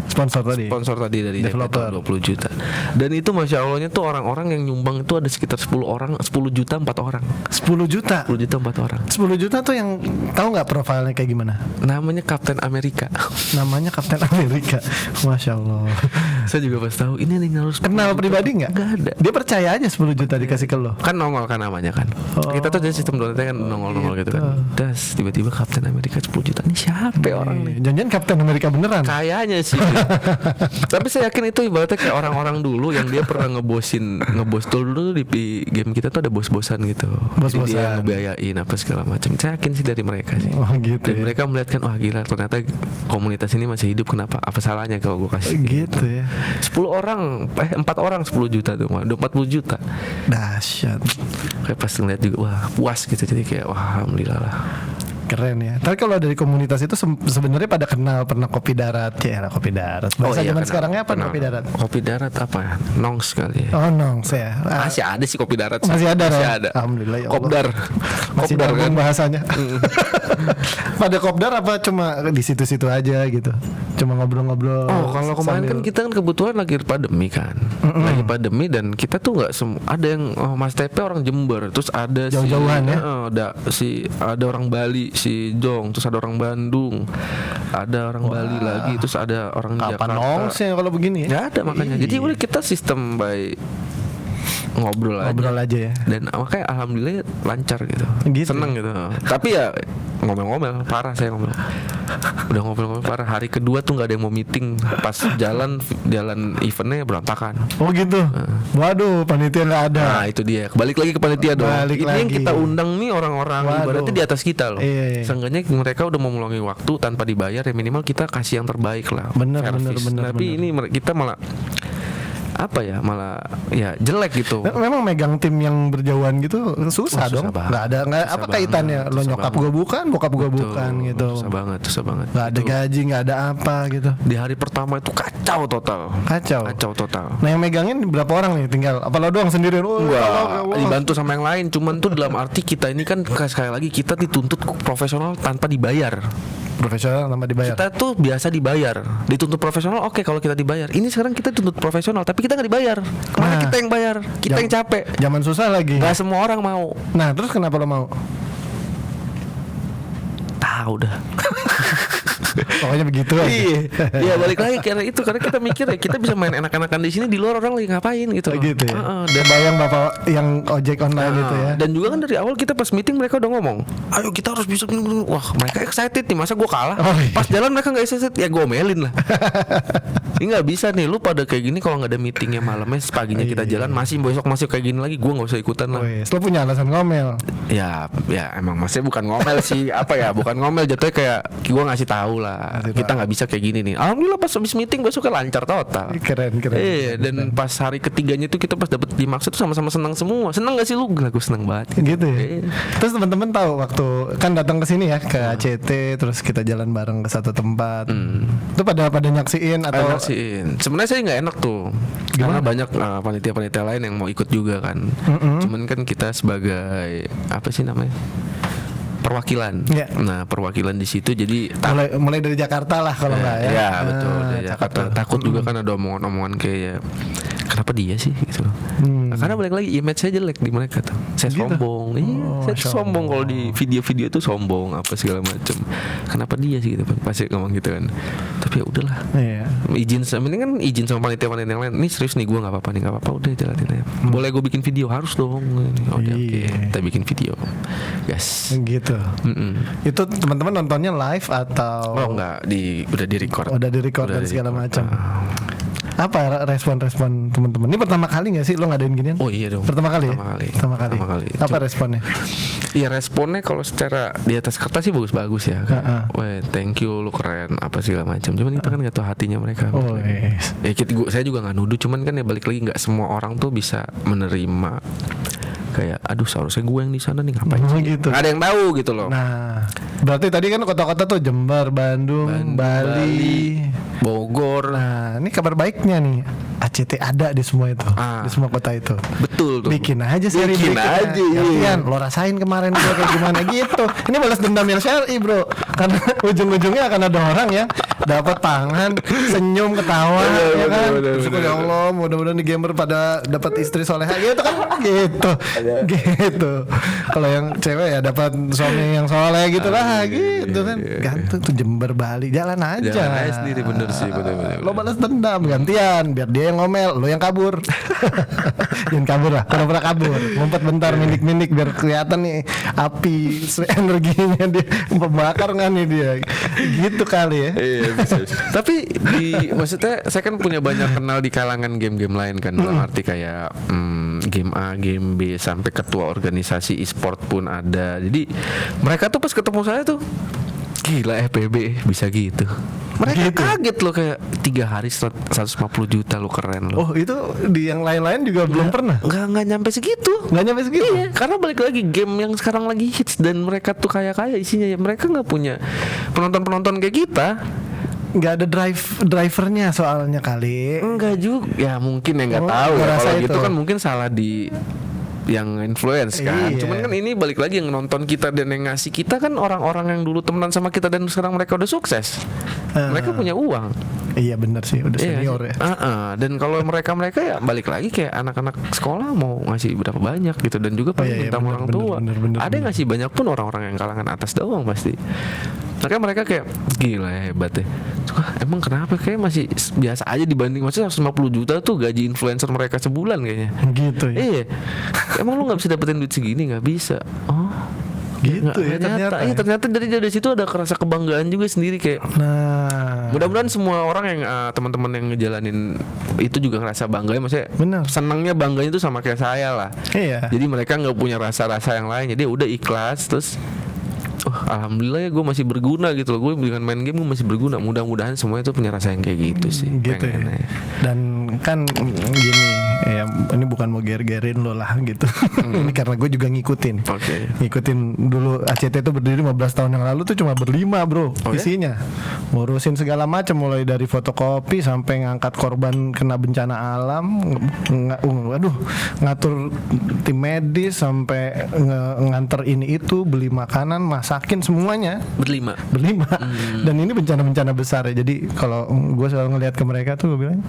sponsor tadi dari Developer. 20 juta. Dan itu Masya Allahnya tuh orang-orang yang nyumbang itu ada sekitar 10 orang, 10 juta 4 orang. 10 juta. 10 juta 4 orang. 10 juta tuh yang tahu nggak profilnya kayak gimana? Namanya Kapten Amerika. Namanya Kapten Amerika. Masya Allah. Saya juga pas tahu ini nih harus Kenal pribadi nggak? Nggak ada. Dia percaya aja 10 juta dikasih ke lo. Kan nongol kan namanya kan. Kita tuh dari sistem donatnya kan nongol gitu kan. Das tiba-tiba Kapten Amerika 10 juta. Ini siapa orang nih? Jangan Kapten Amerika beneran. Kayaknya sih. Tapi saya yakin itu ibaratnya kayak orang-orang dulu yang dia pernah ngebos dulu di game kita tuh ada bos-bosan gitu. Jadi dia ngebiayain apa segala macam. Saya yakin sih dari mereka sih. Oh gitu. Dan mereka melihat kan, wah gila ternyata komunitas ini masih hidup, kenapa? Apa salahnya kalau gue kasih Gitu ya. 10 orang 4 orang 10 juta tuh mah, 40 juta. Dahsyat. Kayak pas ngeliat juga, wah puas gitu. Jadi kayak wah alhamdulillah lah. Keren ya. Tapi kalau dari komunitas itu sebenarnya pada kenal pernah kopi darat ya, kopi darat. Bahasa zaman kenal. sekarangnya apa Kenal. kopi darat? Kopi darat apa ya? Nongs kali ya. Oh nongs ya. Masih ada sih kopi darat. Masih ada. Masih Ron? ada. Alhamdulillah ya Allah. Kopdar. Masih Kopdar nyambung kan. bahasanya. Pada kopdar apa cuma di situ-situ aja gitu? Cuma ngobrol-ngobrol. Oh kalau kemarin kan kita kan kebetulan lagi pandemi kan. Lagi pandemi dan kita tuh nggak ada yang Mas TP orang Jember, terus ada Jauh-jauhan ya? ada orang Bali si Jong, terus ada orang Bandung, ada orang Bali lagi, terus ada orang Kapan Jakarta. nongs ya kalau begini ya? Nggak ada makanya. Jadi udah kita sistem by ngobrol aja ya. Dan makanya alhamdulillah lancar gitu. Seneng gitu. Tapi ya ngomel-ngomel parah, saya ngomel. Udah ngomel-ngomel parah. Hari kedua tuh nggak ada yang mau meeting. Pas jalan eventnya berantakan. Oh gitu. Waduh, panitia nggak ada. Nah itu dia. Balik lagi ke panitia dong. Balik Ini yang lagi. kita undang nih orang-orang ibaratnya di atas kita loh. Iya. Seenggaknya mereka udah mau meluangin waktu tanpa dibayar, ya minimal kita kasih yang terbaik lah. Bener, Service. bener. Tapi ini kita malah apa ya, malah ya jelek gitu. Memang megang tim yang berjauhan gitu susah Susah dong. banget. Nggak ada Susah apa banget. kaitannya. Lo Susah nyokap banget. gue bukan, bokap gue bukan gitu. Susah banget. Nggak ada Itu gaji, nggak ada apa gitu. di hari pertama itu kacau total. Kacau. Total. Nah yang megangin berapa orang nih? Tinggal apa lo doang sendirian? Oh, ya Allah. Dibantu sama yang lain. Cuman tuh dalam arti kita ini kan sekali lagi kita dituntut profesional tanpa dibayar. Profesional tanpa dibayar. Kita tuh biasa dibayar, dituntut profesional. Oke kalau kita dibayar. Ini sekarang kita dituntut profesional, tapi kita nggak dibayar. Kemarin Nah. kita yang bayar, kita yang capek. Zaman susah lagi. Nggak semua orang mau. Nah terus kenapa lo mau? Tahu dah. Pokoknya begitu aja. Iya balik lagi karena itu, karena kita mikir ya kita bisa main enak-enakan di sini, di luar orang lagi ngapain gitu. Oh, gitu ya. Dan Bayang bapak yang ojek online gitu ya. Dan juga kan dari awal kita pas meeting mereka udah ngomong, ayo kita harus bisa. Wah mereka excited nih, masa gue kalah. Oh, iya. Pas jalan mereka nggak excited, ya gue omelin lah. Ini nggak bisa nih, lu pada kayak gini kalau nggak ada meetingnya malamnya, paginya kita jalan masih besok masih kayak gini lagi, gue nggak usah ikutan lah. Wes, lo punya alasan ngomel. Ya emang maksudnya bukan ngomel sih, apa ya, bukan ngomel, jatuhnya kayak gue ngasih tahu lah, Ngasih kita nggak bisa kayak gini nih. Alhamdulillah pas habis meeting besoknya lancar total. Keren. Iya, dan pas hari ketiganya tuh kita pas dapet dimaksud tuh sama-sama senang semua. Senang gak sih lu? Gila, gue senang banget. Gitu ya. Iya. Terus teman-teman tahu waktu kan datang ke sini ya ke ACT, terus kita jalan bareng ke satu tempat. Itu pada nyaksiin atau Nasiin. Sebenarnya saya nggak enak tuh, karena banyak panitia-panitia lain yang mau ikut juga kan. Cuman kan kita sebagai apa sih namanya, perwakilan. Iya. Nah perwakilan di situ jadi mulai dari Jakarta lah kalau nggak ya. Iya betul. Dari cakep Jakarta. tuh. Takut juga kan ada omongan-omongan kayak kenapa dia sih gitu. Nah, karena balik lagi image saya jelek di mereka tuh. Saya Gitu? sombong. Iya, Oh, saya tuh Masya sombong Allah. kalau di video-video tuh sombong apa segala macam. Kenapa dia sih gitu pasti ngomong gitu kan. Tapi ya udahlah. Iya. Izin sama ini kan izin sama panitia yang lain. Ini serius nih, gue nggak apa-apa nih, nggak apa-apa, udah jalanin aja. Boleh gue bikin video? Harus dong. Oke, Iya. kita bikin video. Yes. Gitu. Itu teman-teman nontonnya live atau Oh enggak, udah di record. udah di record dan segala macam. Apa respon-respon teman-teman? Ini pertama kali nggak sih lo ngadain ginian? Oh iya dong. Pertama kali ya? Pertama kali. Apa responnya? Iya responnya kalau secara di atas kertas sih bagus-bagus ya kan. Wah thank you, lu keren apa segala macam. Cuman kita kan nggak tahu hatinya mereka. Oh, yes. Ya saya juga nggak nuduh. Cuman kan ya balik lagi nggak semua orang tuh bisa menerima. Kayak aduh seharusnya gue yang di sana nih ngapain Oh, sih? gitu. Nggak ada yang tahu gitu loh. Nah, berarti tadi kan kota-kota tuh Jember, Bandung, Bali, Bogor. Nah, ini kabar baiknya nih. ACT ada di semua itu, di semua kota itu. Betul tuh. Bikin aja seri Bikin berikutnya. aja, iya. Gantian, lo rasain kemarin gue kayak gimana gitu. Ini balas dendam yang syar'i, bro. Karena ujung-ujungnya akan ada orang yang dapat tangan, senyum, ketawa, ya kan. Terus ya Allah, mudah-mudahan di gamer pada dapat istri soleha gitu kan, gitu. Kalau yang cewek ya dapat suami yang soleh gitu lah, gitu kan. Gantung tuh Jember, Bali, jalan aja. Jalan aja sendiri, bener sih, bener. Lo balas dendam gantian, biar dia yang ngomel, lo yang kabur. Jangan kabur lah, pura-pura kabur, ngumpet bentar, minik-minik biar kelihatan nih api energinya dia pembakar nggak nih dia, gitu kali ya. Iya bisa. Tapi maksudnya saya kan punya banyak kenal di kalangan game-game lain kan, dalam arti kayak game A, game B, sampai ketua organisasi e-sport pun ada. Jadi mereka tuh pas ketemu saya tuh gila FPB bisa gitu. Mereka Gitu. kaget loh, kayak 3 hari 150 juta lo, keren lo. Oh itu di yang lain-lain juga belum pernah. Nggak nyampe segitu. Nggak nyampe segitu. Iya, karena balik lagi game yang sekarang lagi hits dan mereka tuh kaya isinya ya. Mereka nggak punya penonton kayak kita. Nggak ada drivernya soalnya kali. Enggak juga. Ya mungkin ya nggak Oh, tahu gua ya. rasa Kalau itu. gitu kan mungkin salah di yang influence kan. Iya. Cuman kan ini balik lagi yang nonton kita dan yang ngasih kita kan orang-orang yang dulu temenan sama kita dan sekarang mereka udah sukses. Mereka punya uang. Iya benar sih, udah Iya, senior ya. Dan kalau mereka ya balik lagi kayak anak-anak sekolah mau ngasih berapa banyak gitu, dan juga paling iya, minta sama bener, orang bener, tua. bener, Ada yang ngasih banyak pun orang-orang yang kalangan atas doang pasti. Makanya mereka kayak gila hebat ya. Emang kenapa kayak masih biasa aja dibanding, maksudnya 150 juta tuh gaji influencer mereka sebulan kayaknya. Gitu ya. Iya. Emang lu nggak bisa dapetin duit segini? Nggak bisa. Oh. Gitu ya ternyata. Iya ternyata dari situ ada kerasa kebanggaan juga sendiri kayak. Nah, Mudah-mudahan semua orang yang teman-teman yang ngejalanin itu juga ngerasa bangga, maksudnya Benar. senangnya bangganya itu sama kayak saya lah. Iya. Jadi mereka nggak punya rasa-rasa yang lain, jadi udah ikhlas terus. Alhamdulillah ya gue masih berguna gitu loh. Gue dengan main game gue masih berguna. Mudah-mudahan semuanya tuh punya rasa yang kayak gitu sih. Gitu ya. Pengennya. Dan kan gini ya, ini bukan mau ger-gerin lo lah gitu. Ini karena gue juga ngikutin. Oke. Ngikutin dulu ACT itu berdiri 15 tahun yang lalu tuh cuma berlima bro, Oh, ya? isinya ngurusin segala macam, mulai dari fotokopi sampai ngangkat korban kena bencana alam, ngatur tim medis sampai nganter ini itu, beli makanan, masakin semuanya Berlima. Dan ini bencana-bencana besar ya. Jadi kalau gue selalu ngelihat ke mereka tuh, gue bilang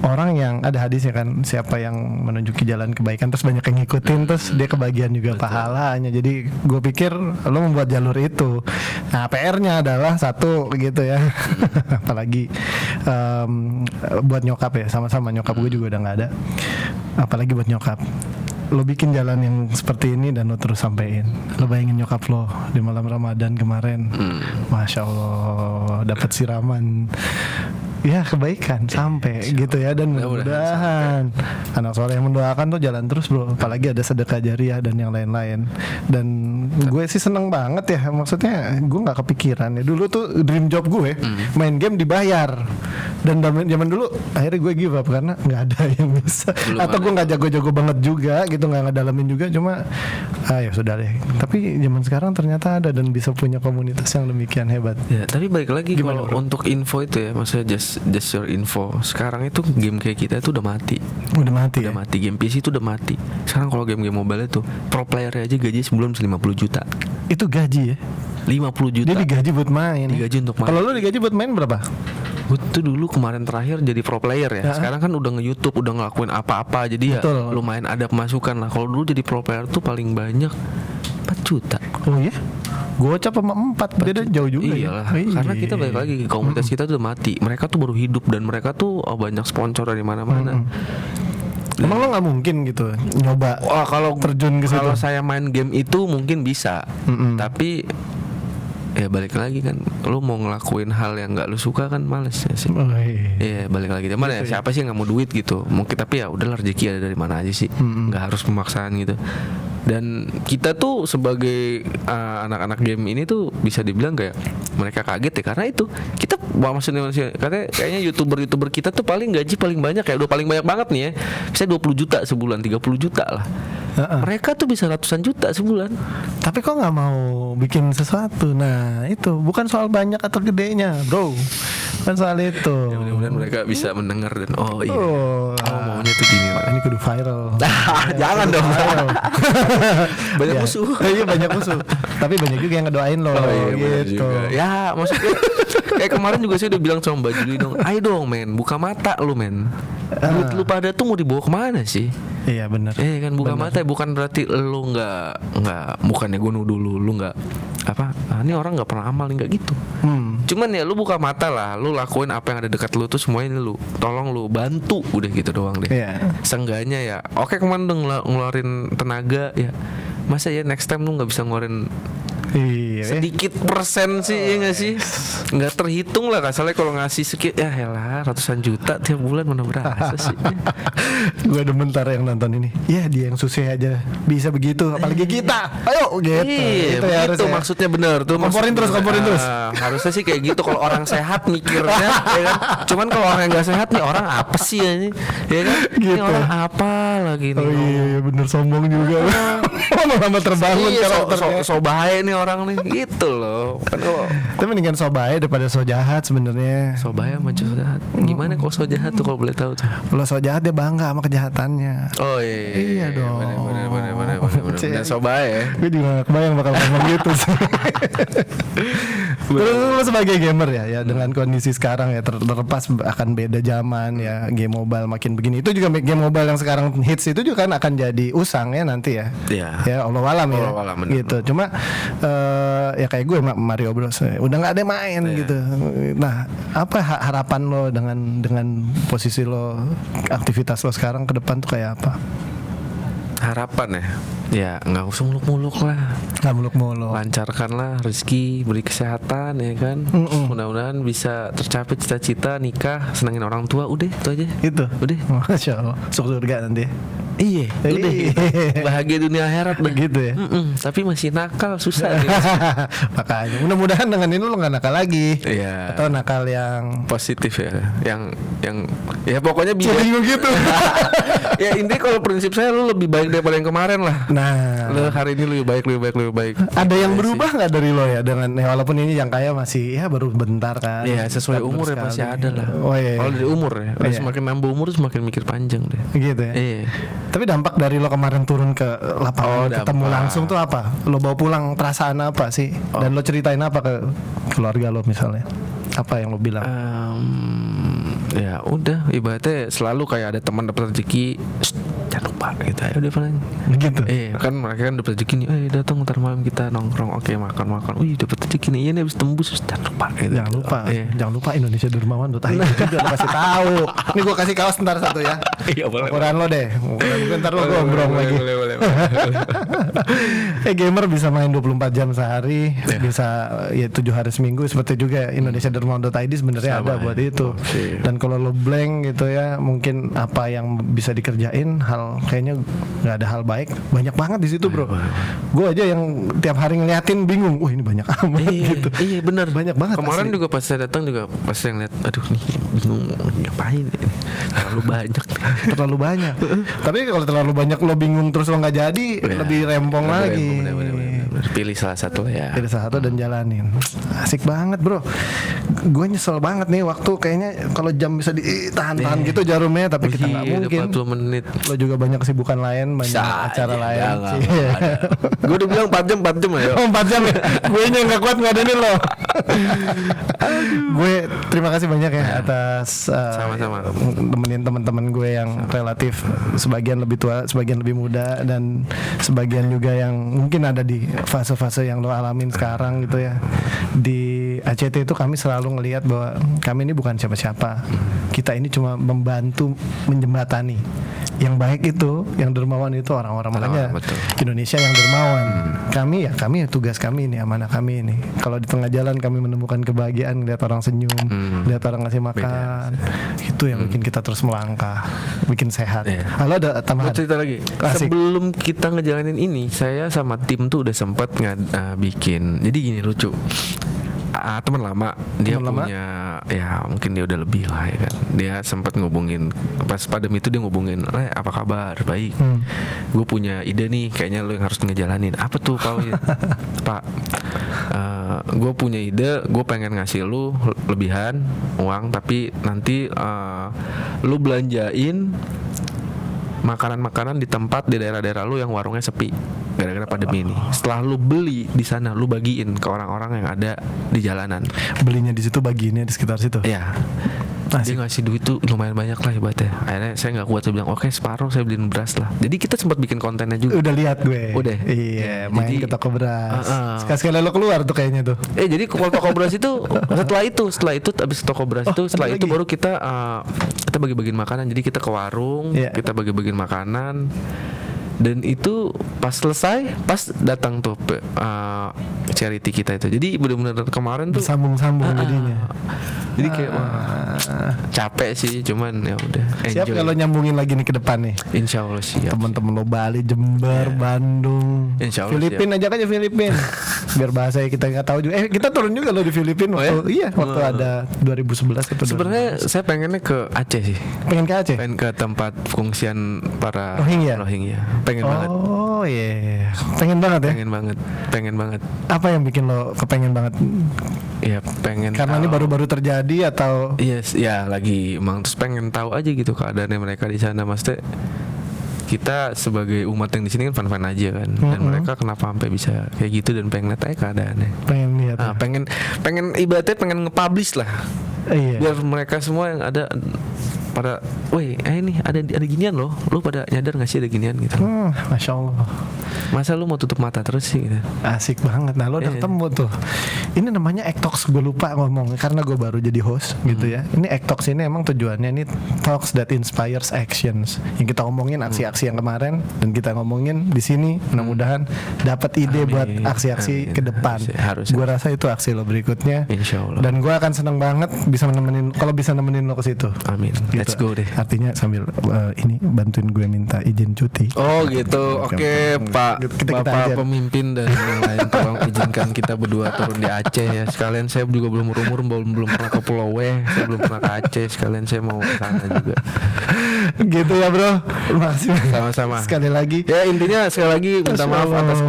orang yang ada hadisnya kan, siapa yang menunjuki jalan kebaikan terus banyak yang ngikutin, terus dia kebagian juga pahalanya. Jadi gue pikir lo membuat jalur itu. Nah PR-nya adalah satu gitu ya. Apalagi buat nyokap ya, sama-sama nyokap gue juga udah nggak ada. Apalagi buat nyokap, lo bikin jalan yang seperti ini dan lo terus sampein. Lo bayangin nyokap lo di malam Ramadan kemarin, Masya Allah, dapat siraman ya kebaikan sampai gitu ya. Dan mudah-mudahan anak soleh yang mendoakan tuh jalan terus bro. Apalagi ada sedekah jariah dan yang lain-lain. Dan gue sih seneng banget ya, maksudnya gue nggak kepikiran ya. Dulu tuh dream job gue main game dibayar. Dan zaman dulu akhirnya gue give up karena nggak ada yang bisa. Atau gue nggak jago-jago banget juga gitu, nggak ngedalamin juga. Cuma ya sudah deh. Tapi zaman sekarang ternyata ada dan bisa punya komunitas yang demikian hebat. Ya, tapi balik lagi Gimana, kalau bro? untuk info itu ya, maksudnya just your info. Sekarang itu game kayak kita itu udah mati. Udah mati Udah ya? mati, game PC itu udah mati. Sekarang kalau game-game mobile itu pro player aja gaji sebelum 50 juta. Itu gaji ya? 50 juta. Dia digaji buat main. Digaji untuk main. Kalau lu digaji buat main berapa? Gue tuh dulu kemarin terakhir jadi pro player ya. Sekarang kan udah nge-YouTube, udah ngelakuin apa-apa. Jadi Betul. ya lumayan ada pemasukan lah. Kalau dulu jadi pro player tuh paling banyak 4 juta. Oh iya? Gocap sama 4, beda jauh juga Iyalah, ya. karena kita balik lagi komunitas kita tuh udah mati. Mereka tuh baru hidup dan mereka tuh banyak sponsor dari mana-mana. Emang lo nggak mungkin gitu nyoba Wah, kalau terjun ke situ? kalau saya main game itu mungkin bisa. Tapi ya balik lagi kan, lu mau ngelakuin hal yang nggak lu suka kan males ya sih. Oh, iya. Iya balik lagi mana ya, siapa sih yang nggak mau duit gitu. Mungkin tapi ya udahlah, rezeki ada dari mana aja sih. Nggak harus pemaksaan gitu. Dan kita tuh sebagai anak-anak game ini tuh bisa dibilang kayak mereka kaget ya, karena itu kita maksudnya katanya kayaknya youtuber kita tuh paling gaji paling banyak ya, udah paling banyak banget nih ya, bisa 20 juta sebulan, 30 juta lah. Mereka tuh bisa ratusan juta sebulan. Tapi kok nggak mau bikin sesuatu? Nah itu bukan soal banyak atau gedenya bro, bukan soal itu. Ya, mudah-mudahan mereka bisa mendengar dan oh iya, maunya tuh gini Pak. Ini kudu viral. Jangan dong. Banyak Ya. musuh. Iya banyak musuh. Tapi banyak juga yang ngedoain lo bener gitu. juga. Ya maksudnya kayak kemarin juga saya udah bilang sama Mbak Juli dong, ayo dong men, buka mata lu men. Duit lu pada tuh mau dibawa kemana sih? Iya benar. Kan buka mata ya, bukan berarti lu nggak bukannya gue nuduh lu nggak apa, ini orang nggak pernah amal, nggak gitu. Cuman ya lu buka mata lah, lu lakuin apa yang ada dekat lu tuh semuanya, lu tolong lu bantu, udah gitu doang deh. Iya. Seenggaknya ya oke, kemarin udah ngeluarin tenaga ya, masa ya next time lu nggak bisa ngeluarin Iya. sedikit persen sih, ya nggak sih? Nggak terhitung lah kasalnya kalau ngasih sedikit ya, elah ratusan juta tiap bulan mana berasa sih. Gue demen ntar yang nonton ini. Ya dia yang susah aja bisa begitu, apalagi kita. Ayo gitu. Iya, Itu ya begitu harusnya. maksudnya bener tuh. Komporin terus, komporin terus. Harusnya sih kayak gitu kalau orang sehat mikirnya, ya kan. Cuman kalau orang yang nggak sehat nih, orang apa sih ya ini? Ya kan? Ini Gitu. orang apa lagi nih? Oh iya bener, sombong juga. Lama terbangun Iya, karakternya. so bahaya nih orang nih, gitu loh. Kan kalau Tapi mendingan so baik daripada so jahat sebenarnya. so bahaya sama so jahat. Gimana kalau so jahat tuh kalau boleh tahu tuh? Kalau so jahat dia bangga sama kejahatannya. Oh iya, Iya dong. bener. Cek. So bahaya. Gue juga gak kebayang bakal ngomong gitu sih. Terus lu sebagai gamer ya dengan kondisi sekarang ya, terlepas akan beda zaman ya, game mobile makin begini. Itu juga game mobile yang sekarang hits itu juga kan akan jadi usang ya nanti ya. Iya. Ya Allah alam ya. Allah alam, bener. Gitu. Cuma ya kayak gue Mario Bros udah nggak ada main gitu. Nah, apa harapan lo dengan posisi lo, aktivitas lo sekarang ke depan tuh kayak apa? Harapan ya nggak usah muluk-muluk lah, Nggak muluk-muluk. lancarkanlah rezeki, beri kesehatan ya kan. Mudah-mudahan bisa tercapai cita-cita nikah, senangin orang tua, udah itu aja. Itu. Udah. Masya Allah. Masuk surga nanti. Iya, udah. Bahagia dunia akhirat dah. Begitu ya. Tapi masih nakal, susah nih. Makanya mudah-mudahan dengan ini lo nggak nakal lagi. Iya. Atau nakal yang Positif ya, yang Ya pokoknya bingung gitu. Ya intinya kalau prinsip saya lu lebih baik daripada yang kemarin lah. Nah, Lu hari ini lebih baik. ada yang berubah nggak dari lo ya dengan walaupun ini yang kaya masih ya baru bentar kan? Iya sesuai Baru umur ya sekali. pasti ada lah. Oh iya. Kalau dari umur ya, Iya. semakin nambah umur semakin mikir panjang deh. Gitu ya. Iya. Tapi dampak dari lo kemarin turun ke lapangan ketemu dampak. langsung tuh apa? Lo bawa pulang perasaan apa sih? Dan lo ceritain apa ke keluarga lo misalnya? Apa yang lo bilang? Ya udah ibaratnya selalu kayak ada teman dapat rezeki, jangan lupa gitu ya udah paling. Gitu. Kan mereka kan dapat rezeki nih, datang ntar malam kita nongkrong, oke makan. Wih dapat rezeki nih, iya nih habis tembus, jangan lupa gitu. Jangan lupa Indonesia Dermawan tuh tadi juga lo kasih tahu. Nih gue kasih kaos ntar satu ya. Iya boleh. Ukuran lo deh. Ukuran gue ntar lo gombrong lagi. Boleh. Gamer bisa main 24 jam sehari, bisa ya 7 hari seminggu seperti juga Indonesia Dermawan.id sebenarnya ada buat itu. Oke. Dan kalau lo blank gitu ya, mungkin apa yang bisa dikerjain hal kayaknya nggak ada hal baik banyak banget di situ bro. Gue aja yang tiap hari ngeliatin bingung, wah ini banyak amat gitu. Iya benar. Banyak banget. Kemarin asli. juga pas saya datang juga pas saya ngeliat, aduh nih bingung ngapain ini. Terlalu banyak. Terlalu banyak. Tapi kalau terlalu banyak lo bingung terus lo nggak jadi, lebih rempong lagi. Bener. Pilih salah satu lah ya. Pilih salah satu dan jalanin. Asik banget bro. Gue nyesel banget nih waktu kayaknya kalau jam bisa ditahan-tahan gitu jarumnya, tapi kita nggak mungkin. 40 menit. Lo juga banyak kesibukan lain, banyak acara lain. Gue udah bilang 4 jam ya. Oh 4 jam ya. Gue nya nggak kuat ngadainin lo. Gue terima kasih banyak ya atas Sama-sama. nemenin teman-teman gue yang relatif sebagian lebih tua, sebagian lebih muda, dan sebagian juga yang mungkin ada di fase-fase yang lo alamin sekarang gitu ya. Di ACT itu kami selalu ngelihat bahwa kami ini bukan siapa-siapa. Kita ini cuma membantu menjembatani. Yang baik itu, yang dermawan itu orang-orang, makanya betul. Indonesia yang dermawan. Kami tugas kami ini, amanah kami ini. Kalau di tengah jalan kami menemukan kebahagiaan, lihat orang senyum, lihat orang ngasih makan, itu yang bikin kita terus melangkah, bikin sehat. Halo, ada tambahan? Mau cerita lagi. Asik. Sebelum kita ngejalanin ini, saya sama tim tuh udah sempat bikin. Jadi gini lucu. Teman lama dia punya ya mungkin dia udah lebih lah ya kan, dia sempat ngubungin pas pandemi itu, dia ngubungin apa kabar, baik, gue punya ide nih kayaknya lo yang harus ngejalanin. Apa tuh kau Pak? Gue punya ide, gue pengen ngasih lu lebihan uang, tapi nanti lu belanjain makanan-makanan di tempat di daerah-daerah lu yang warungnya sepi gara-gara pandemi ini. Setelah lu beli di sana, lu bagiin ke orang-orang yang ada di jalanan. Belinya di situ, bagiinnya di sekitar situ. Iya. Dia ngasih duit tuh lumayan banyak lah ibaratnya. Akhirnya saya nggak kuat, saya bilang oke, separuh saya beliin beras lah. Jadi kita sempat bikin kontennya juga. Udah lihat gue. Udah. Iya, main Jadi, ke toko beras. Sekali-sekali lo keluar tuh kayaknya tuh. Jadi kalau toko beras itu setelah itu habis toko beras itu, setelah itu baru kita bagi-bagiin makanan. Jadi kita ke warung, kita bagi-bagiin makanan. Dan itu pas selesai, pas datang tuh charity kita itu. Jadi benar-benar kemarin tuh sambung-sambung jadinya. Jadi kayak capek sih, cuman ya udah. Siap kalau nyambungin lagi nih ke depan nih. Insya Allah siap. Teman-teman lo Bali, Jember, Bandung, Insya Allah Filipina, ajak aja Filipina. Biar bahasanya kita nggak tahu juga. Kita turun juga lo di Filipina waktu waktu ada 2011 atau sebenarnya saya pengennya ke Aceh sih. Pengen ke Aceh? Pengen ke tempat pengungsian para Rohingya. Pengen banget. Oh iya, pengen banget ya. Pengen banget. Apa yang bikin lo kepengen banget? Ya pengen. Karena ini baru-baru terjadi atau? Yes, ya lagi emang terus pengen tahu aja gitu keadaannya mereka di sana, maksudnya. Kita sebagai umat yang di sini kan fan-fan aja kan, dan mereka kenapa sampai bisa kayak gitu, dan pengen lihat aja keadaannya. Pengen lihat. Pengen ibaratnya pengen nge-publish lah. Iya. Biar mereka semua yang ada pada, weh, ini ada ginian loh, lu pada nyadar nggak sih ada ginian gitu? Masya Allah. Masa lu mau tutup mata terus sih? Gitu? Asik banget. Nah lo udah ketemu tuh. Ini namanya Ektox, gue lupa ngomong karena gue baru jadi host gitu ya. Ini Ektox ini emang tujuannya ini talks that inspires actions. Yang kita ngomongin aksi-aksi yang kemarin, dan kita ngomongin di sini mudah-mudahan dapat ide buat aksi-aksi ke depan. Gue rasa itu aksi lo berikutnya. Insya Allah. Dan gue akan senang banget bisa nemenin, kalau bisa nemenin lo ke situ. Amin. Gitu. Let's go deh. Artinya sambil ini bantuin gue minta izin cuti. Oh gitu. Oke, Pak kita aja. pemimpin dan yang lain, tolong izinkan kita berdua turun di Aceh ya. Sekalian saya juga belum belum pernah ke Pulau W, saya belum pernah ke Aceh. Sekalian saya mau ke sana juga. Gitu ya bro. Makasih. Sama-sama. Sekali lagi. Ya intinya sekali lagi minta maaf atas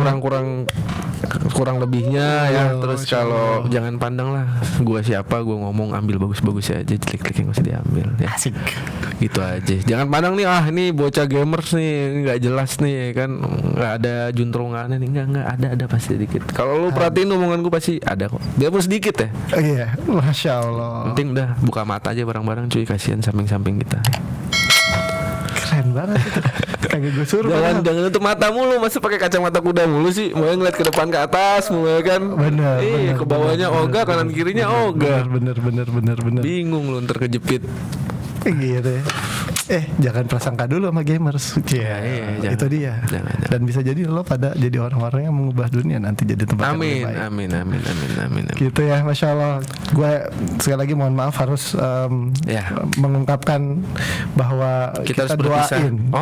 kurang lebihnya ya. Terus kalau jangan pandang lah gua siapa, gua ngomong ambil bagus-bagus aja, jelek-jelek yang usah diambil ya. Asik. Gitu aja. Jangan pandang nih ini bocah gamers nih nggak jelas nih kan, nggak ada juntrungannya nih, nggak ada pasti sedikit. Kalau lu perhatiin omongan gua pasti ada kok. Biarpun sedikit ya. Oh, iya, masya Allah. Penting udah buka mata aja bareng-bareng cuy, kasihan samping-samping kita. Keren banget itu. Kagak gue suruh. Jangan tutup mata mulu, masa pakai kacamata kuda mulu sih? Mau ngeliat ke depan ke atas mulu ya kan? Bener. Ke bawahnya ogah, kanan kirinya ogah. Bener. Bingung lu ntar kejepit. Gitu ya. Jangan prasangka dulu sama gamers. Iya, itu dia. Jangan. Dan bisa jadi lo pada jadi orang-orang yang mengubah dunia nanti jadi tempat yang lebih baik. Amin. Gitu ya, masya Allah. Gue sekali lagi mohon maaf harus mengungkapkan bahwa kita harus doain. berpisah.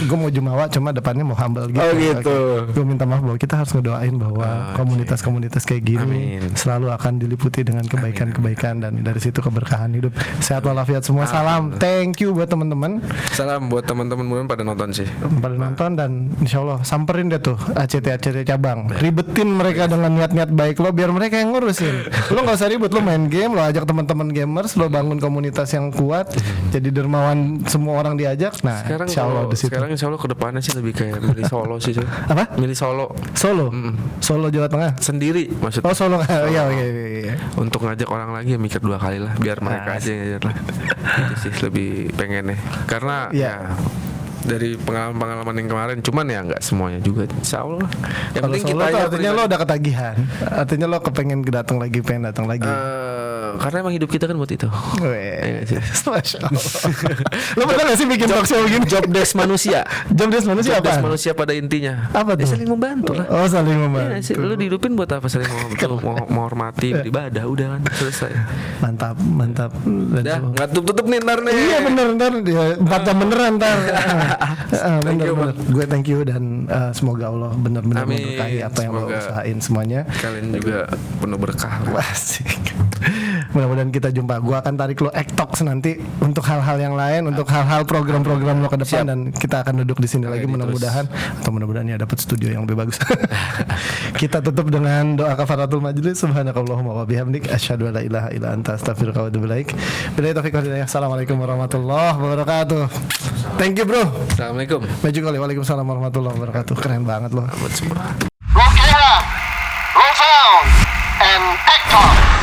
Gue mau jumawa cuma depannya mau humble gitu. Oh gitu. Gue minta maaf bahwa kita harus ngedoain bahwa komunitas-komunitas kayak gini selalu akan diliputi dengan kebaikan-kebaikan dan dari situ keberkahan hidup. Sehat walafiat semua. Salam. Thank you buat teman-teman. Salam buat teman-teman mudah pada nonton sih. Pada nonton dan insya Allah samperin deh tuh ACT cabang. Ribetin mereka dengan niat-niat baik lo biar mereka yang ngurusin. Lo nggak usah ribut, lo main game, lo ajak teman-teman gamers, lo bangun komunitas yang kuat, jadi dermawan semua orang diajak. Nah, Sekarang insya Allah di situ. sekarang insya Allah kedepannya sih lebih kayak milih solo sih. Apa? Milih solo. Solo Jawa Tengah. Sendiri maksudnya. Oh Solo. Iya. Untuk ngajak orang lagi ya mikir 2 kali lah, biar mereka aja yang ngajak lah. Itu sih lebih pengen karena ya dari pengalaman yang kemarin, cuman ya nggak semuanya juga, insya Allah. Yang Kalau penting Solo kita tuh artinya lo udah ketagihan, artinya lo kepengen datang lagi. karena emang hidup kita kan buat itu. Weh, Masya Allah. Lo pernah gak sih bikin talk show begini? Job desk manusia. Job desk manusia Job desk apa? manusia pada intinya. Apa tuh? Saling membantu lah. Oh saling membantu. Ya, lu dihidupin buat apa? Saling menghormati, beribadah, udah kan selesai. Mantap. Udah, nggak tutup nih ntar nih. Iya bener 4 jam beneran ntar. Bener. Gue thank you dan semoga Allah benar-benar memberkahi apa yang lo usahain semuanya. Kalian juga penuh berkah. Asik. Mudah-mudahan kita jumpa. Gue akan tarik lo ektok nanti untuk hal-hal yang lain, untuk hal-hal program-program lo ke depan. Dan kita akan duduk di sini lagi mudah-mudahan ya dapat studio yang lebih bagus. Kita tutup dengan doa kafaratul majlis. Subhanakallahumma wa bihamdik asyhadu an la ilaha illa anta astaghfiruka wa atubu ilaik. Billahi taufiq wal hidayah. Assalamualaikum warahmatullahi wabarakatuh. Thank you bro. Assalamualaikum. Maju kali. Waalaikumsalam warahmatullahi wabarakatuh. Keren banget lo. Roll camera, roll sound, and act on.